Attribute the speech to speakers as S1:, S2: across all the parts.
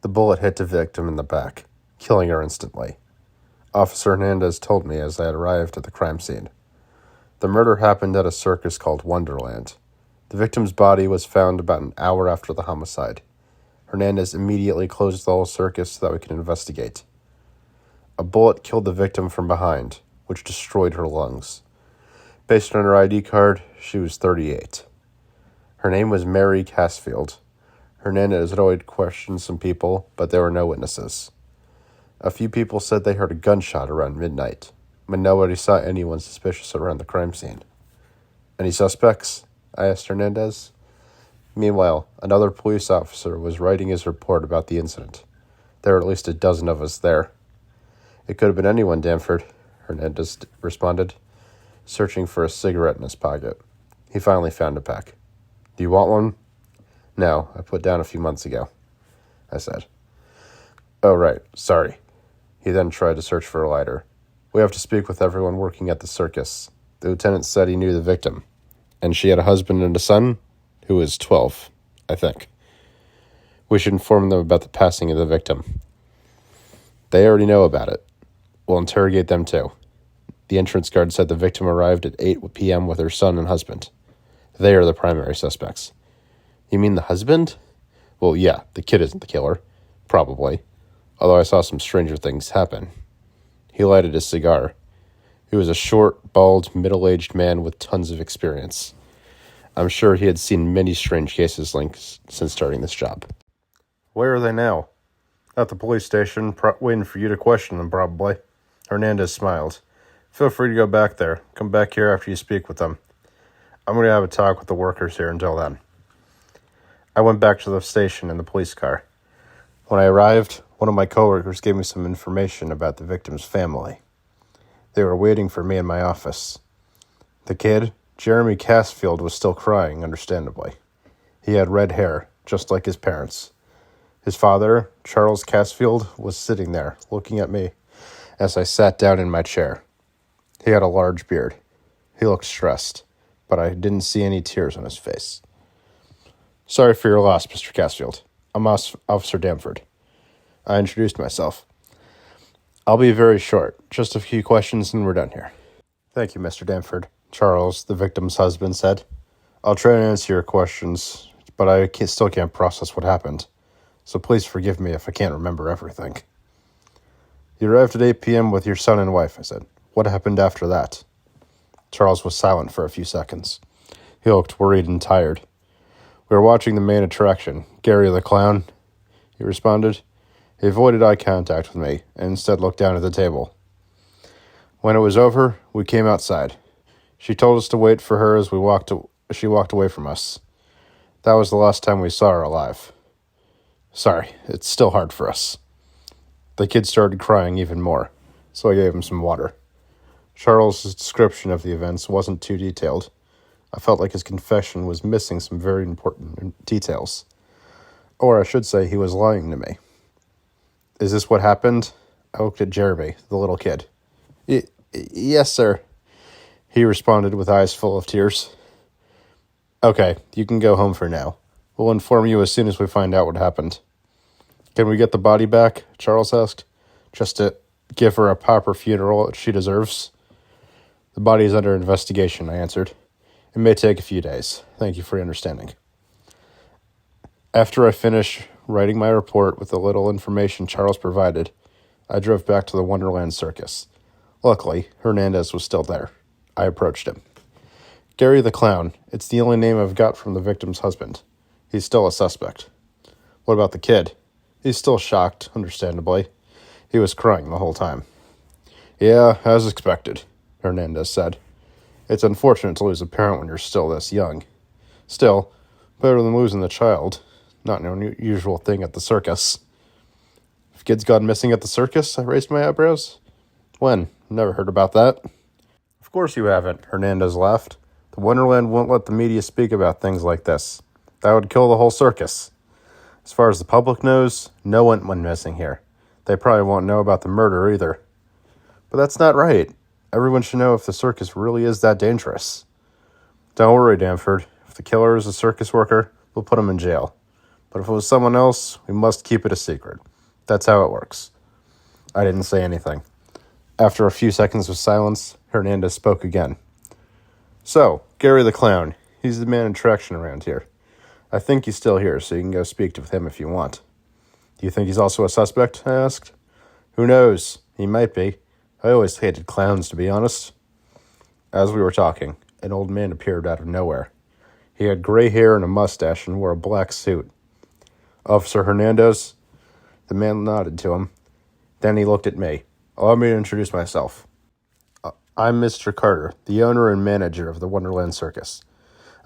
S1: The bullet hit the victim in the back, killing her instantly. Officer Hernandez told me as I had arrived at the crime scene. The murder happened at a circus called Wonderland. The victim's body was found about an hour after the homicide. Hernandez immediately closed the whole circus so that we could investigate. A bullet killed the victim from behind, which destroyed her lungs. Based on her ID card, she was 38. Her name was Mary Casfield. Hernandez had already questioned some people, but there were no witnesses. A few people said they heard a gunshot around midnight, but nobody saw anyone suspicious around the crime scene. Any suspects? I asked Hernandez. Meanwhile, another police officer was writing his report about the incident. There were at least a dozen of us there. It could have been anyone, Danford, Hernandez responded, searching for a cigarette in his pocket. He finally found a pack. Do you want one? No, I put down a few months ago, I said. Oh, right, sorry. He then tried to search for a lighter. We have to speak with everyone working at the circus. The lieutenant said he knew the victim, and she had a husband and a son who was 12, I think. We should inform them about the passing of the victim. They already know about it. We'll interrogate them too. The entrance guard said the victim arrived at 8 p.m. with her son and husband. They are the primary suspects. You mean the husband? Well, yeah, the kid isn't the killer. Probably. Although I saw some stranger things happen. He lighted his cigar. He was a short, bald, middle-aged man with tons of experience. I'm sure he had seen many strange cases since starting this job. Where are they now? At the police station, waiting for you to question them, probably. Hernandez smiled. Feel free to go back there. Come back here after you speak with them. I'm going to have a talk with the workers here until then. I went back to the station in the police car. When I arrived, one of my coworkers gave me some information about the victim's family. They were waiting for me in my office. The kid, Jeremy Casfield, was still crying, understandably. He had red hair, just like his parents. His father, Charles Casfield, was sitting there, looking at me as I sat down in my chair. He had a large beard. He looked stressed, but I didn't see any tears on his face. Sorry for your loss, Mr. Casfield. I'm Officer Danford. I introduced myself. I'll be very short. Just a few questions and we're done here. Thank you, Mr. Danford, Charles, the victim's husband, said. I'll try to answer your questions, but I still can't process what happened. So please forgive me if I can't remember everything. You arrived at 8 p.m. with your son and wife, I said. What happened after that? Charles was silent for a few seconds. He looked worried and tired. We were watching the main attraction, Gary the Clown, he responded. He avoided eye contact with me and instead looked down at the table. When it was over, we came outside. She told us to wait for her as she walked away from us. That was the last time we saw her alive. Sorry, it's still hard for us. The kid started crying even more, so I gave him some water. Charles' description of the events wasn't too detailed. I felt like his confession was missing some very important details. Or I should say he was lying to me. Is this what happened? I looked at Jeremy, the little kid. Yes, sir, he responded with eyes full of tears. Okay, you can go home for now. We'll inform you as soon as we find out what happened. Can we get the body back? Charles asked. Just to give her a proper funeral she deserves. The body is under investigation, I answered. It may take a few days. Thank you for your understanding. After I finished writing my report with the little information Charles provided, I drove back to the Wonderland Circus. Luckily, Hernandez was still there. I approached him. Gary the Clown. It's the only name I've got from the victim's husband. He's still a suspect. What about the kid? He's still shocked, understandably. He was crying the whole time. Yeah, as expected, Hernandez said. It's unfortunate to lose a parent when you're still this young. Still, better than losing the child. Not an unusual thing at the circus. Have kids gone missing at the circus? I raised my eyebrows. When? Never heard about that. Of course you haven't, Hernandez laughed. The Wonderland won't let the media speak about things like this. That would kill the whole circus. As far as the public knows, no one went missing here. They probably won't know about the murder either. But that's not right. Everyone should know if the circus really is that dangerous. Don't worry, Danford. If the killer is a circus worker, we'll put him in jail. But if it was someone else, we must keep it a secret. That's how it works. I didn't say anything. After a few seconds of silence, Hernandez spoke again. So, Gary the Clown, he's the man in attraction around here. I think he's still here, so you can go speak with him if you want. Do you think he's also a suspect? I asked. Who knows? He might be. I always hated clowns, to be honest. As we were talking, an old man appeared out of nowhere. He had gray hair and a mustache and wore a black suit. Officer Hernandez? The man nodded to him. Then he looked at me. Allow me to introduce myself. I'm Mr. Carter, the owner and manager of the Wonderland Circus.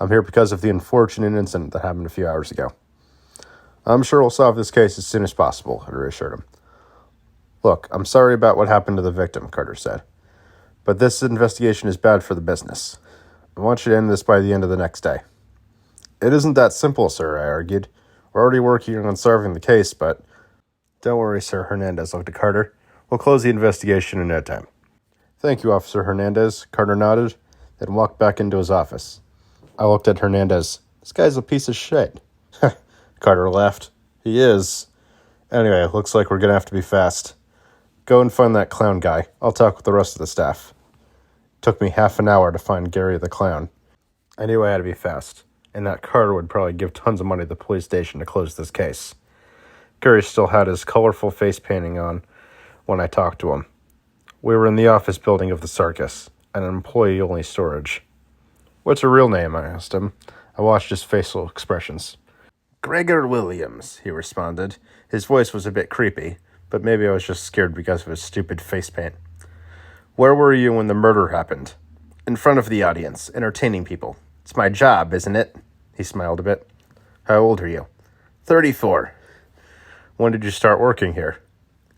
S1: I'm here because of the unfortunate incident that happened a few hours ago. I'm sure we'll solve this case as soon as possible, I reassured him. Look, I'm sorry about what happened to the victim, Carter said. But this investigation is bad for the business. I want you to end this by the end of the next day. It isn't that simple, sir, I argued. We're already working on solving the case, but... Don't worry, sir, Hernandez looked at Carter. We'll close the investigation in no time. Thank you, Officer Hernandez, Carter nodded, then walked back into his office. I looked at Hernandez. This guy's a piece of shit. Carter laughed. He is. Anyway, looks like we're going to have to be fast. Go and find that clown guy. I'll talk with the rest of the staff. It took me half an hour to find Gary the Clown. I knew I had to be fast, and that Carter would probably give tons of money to the police station to close this case. Gary still had his colorful face painting on when I talked to him. We were in the office building of the circus, an employee-only storage. What's your real name? I asked him. I watched his facial expressions. Gregor Williams, he responded. His voice was a bit creepy, but maybe I was just scared because of his stupid face paint. Where were you when the murder happened? In front of the audience, entertaining people. It's my job, isn't it? He smiled a bit. How old are you? 34. When did you start working here?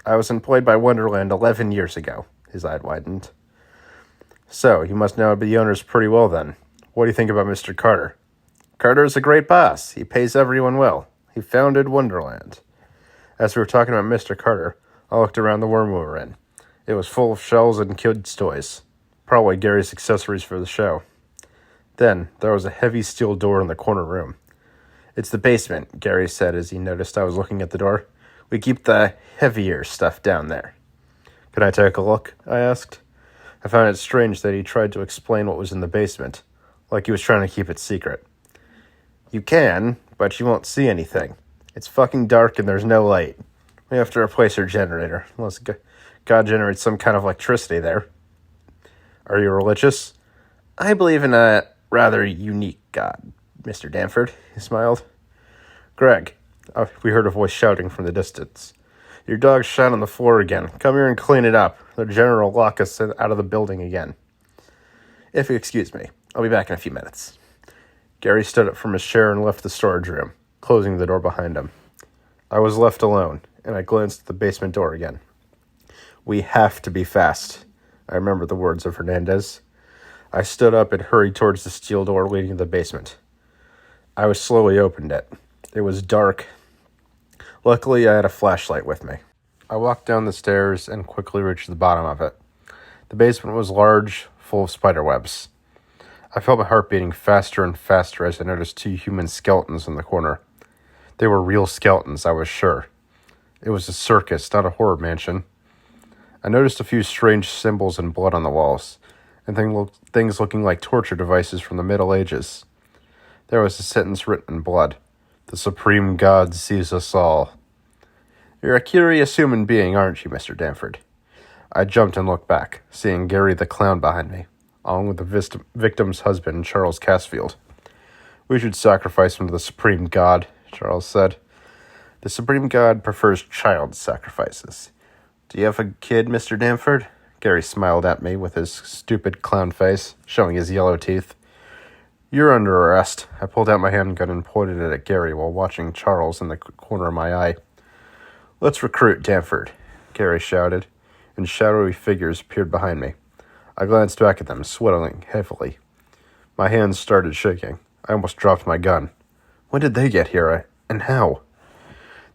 S1: I was employed by Wonderland 11 years ago. His eye widened. So, you must know the owners pretty well then. What do you think about Mr. Carter? Carter is a great boss. He pays everyone well. He founded Wonderland. As we were talking about Mr. Carter, I looked around the room we were in. It was full of shells and kids' toys. Probably Gary's accessories for the show. Then, there was a heavy steel door in the corner room. It's the basement, Gary said as he noticed I was looking at the door. We keep the heavier stuff down there. Can I take a look? I asked. I found it strange that he tried to explain what was in the basement, like he was trying to keep it secret. You can, but you won't see anything. It's fucking dark and there's no light. We have to replace our generator, unless God generates some kind of electricity there. Are you religious? I believe in a rather unique God, Mr. Danford, he smiled. Greg, we heard a voice shouting from the distance. Your dog's shot on the floor again. Come here and clean it up. The general will lock us out of the building again. If you excuse me, I'll be back in a few minutes. Gary stood up from his chair and left the storage room, closing the door behind him. I was left alone, and I glanced at the basement door again. We have to be fast. I remember the words of Hernandez. I stood up and hurried towards the steel door leading to the basement. I slowly opened it. It was dark. Luckily, I had a flashlight with me. I walked down the stairs and quickly reached the bottom of it. The basement was large, full of spider webs. I felt my heart beating faster and faster as I noticed 2 human skeletons in the corner. They were real skeletons, I was sure. It was a circus, not a horror mansion. I noticed a few strange symbols and blood on the walls, and things looking like torture devices from the Middle Ages. There was a sentence written in blood. The Supreme God sees us all. You're a curious human being, aren't you, Mr. Danford? I jumped and looked back, seeing Gary the Clown behind me, along with the victim's husband, Charles Casfield. We should sacrifice him to the Supreme God, Charles said. The Supreme God prefers child sacrifices. Do you have a kid, Mr. Danford? Gary smiled at me with his stupid clown face, showing his yellow teeth. You're under arrest. I pulled out my handgun and pointed it at Gary while watching Charles in the corner of my eye. Let's recruit Danford, Gary shouted, and shadowy figures appeared behind me. I glanced back at them, sweating heavily. My hands started shaking. I almost dropped my gun. When did they get here, and how?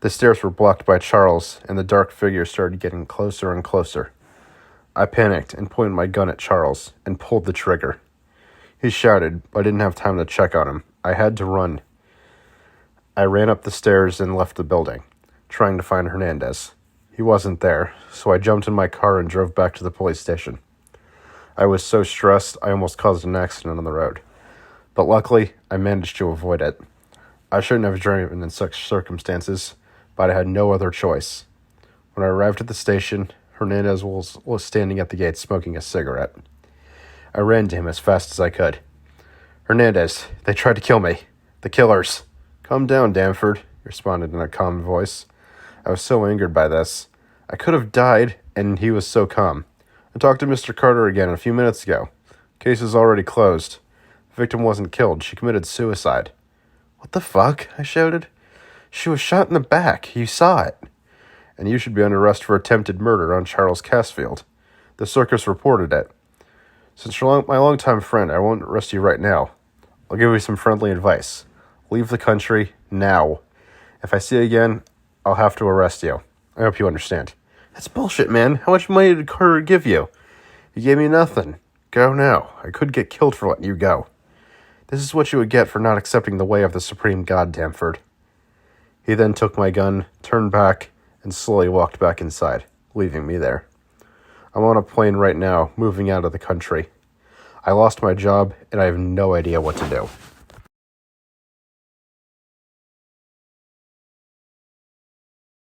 S1: The stairs were blocked by Charles, and the dark figure started getting closer and closer. I panicked and pointed my gun at Charles and pulled the trigger. He shouted, but I didn't have time to check on him. I had to run. I ran up the stairs and left the building, trying to find Hernandez. He wasn't there, so I jumped in my car and drove back to the police station. I was so stressed, I almost caused an accident on the road. But luckily, I managed to avoid it. I shouldn't have driven in such circumstances, but I had no other choice. When I arrived at the station, Hernandez was standing at the gate smoking a cigarette. I ran to him as fast as I could. "Hernandez, they tried to kill me. The killers." "Calm down, Danford," he responded in a calm voice. I was so angered by this. I could have died, and he was so calm. "I talked to Mr. Carter again a few minutes ago. Case is already closed. The victim wasn't killed. She committed suicide." "What the fuck?" I shouted. "She was shot in the back. You saw it." "And you should be under arrest for attempted murder on Charles Casfield. The circus reported it. Since you're my longtime friend, I won't arrest you right now. I'll give you some friendly advice. Leave the country now. If I see you again, I'll have to arrest you. I hope you understand." "That's bullshit, man. How much money did Carter give you?" "He gave me nothing. Go now. I could get killed for letting you go." "This is what you would get for not accepting the way of the Supreme God, Danford." He then took my gun, turned back, and slowly walked back inside, leaving me there. I'm on a plane right now, moving out of the country. I lost my job, and I have no idea what to do.